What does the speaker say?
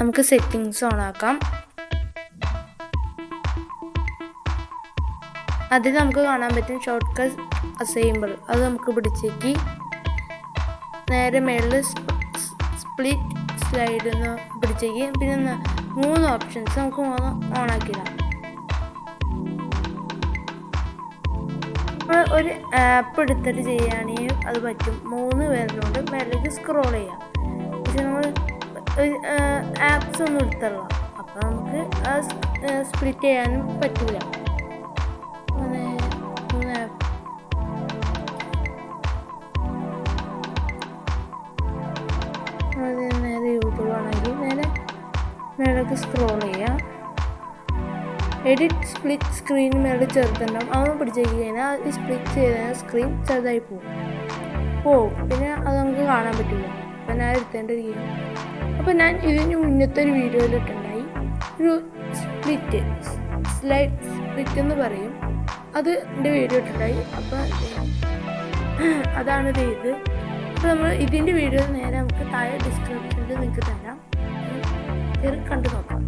നമുക്ക് settings on ആക്കാം. അതിൽ നമുക്ക് കാണാൻ പറ്റും ഷോർട്ട് കട്ട് അസൈബിൾ. അത് നമുക്ക് പിടിച്ചേക്ക് നേരെ മേളിൽ സ്പ്ലിറ്റ് സ്ലൈഡ് എന്ന് പിടിച്ചേക്ക്. പിന്നെ 3 ഓപ്ഷൻസ് നമുക്ക് ഓൺ ആക്കിയിടാം. ഒരു ആപ്പ് എടുത്തിട്ട് ചെയ്യുകയാണെങ്കിൽ അത് പറ്റും. 3 പേരിലുണ്ട് മേലേക്ക് സ്ക്രോൾ ചെയ്യാം. പക്ഷെ നമ്മൾ ആപ്സ് ഒന്നും എടുത്തല്ല, അപ്പം നമുക്ക് സ്പ്ലിറ്റ് ചെയ്യാനും പറ്റില്ല. 3 ആപ്പ് അത് നേരെ യൂട്യൂബ് ആണെങ്കിൽ നേരെ മേലേക്ക് സ്ക്രോൾ ചെയ്യാം. എഡിറ്റ് സ്പ്ലിറ്റ് സ്ക്രീൻ മേലെ ചെറുതുണ്ടാവും. അവൻ പിടിച്ചേക്ക് കഴിഞ്ഞാൽ ഈ സ്പ്ലിറ്റ് ചെയ്ത സ്ക്രീൻ ചെറുതായി പോവും. പിന്നെ അത് നമുക്ക് കാണാൻ പറ്റില്ല. അപ്പം ഞാൻ എടുത്തേണ്ടിരിക്കും. അപ്പം ഞാൻ ഇതിന് മുന്നത്തെ ഒരു വീഡിയോയിൽ ഇട്ടുണ്ടായി ഒരു സ്ലൈഡ് സ്പ്ലിറ്റ് എന്ന് പറയും. അത് എൻ്റെ വീഡിയോ ഇട്ടുണ്ടായി. അപ്പം അതാണ് ഇത്. അപ്പോൾ നമ്മൾ ഇതിൻ്റെ വീഡിയോ നേരെ നമുക്ക് താഴെ ഡിസ്ക്രിപ്ഷനിൽ നിങ്ങൾക്ക് തരാം. കണ്ടു നോക്കാം.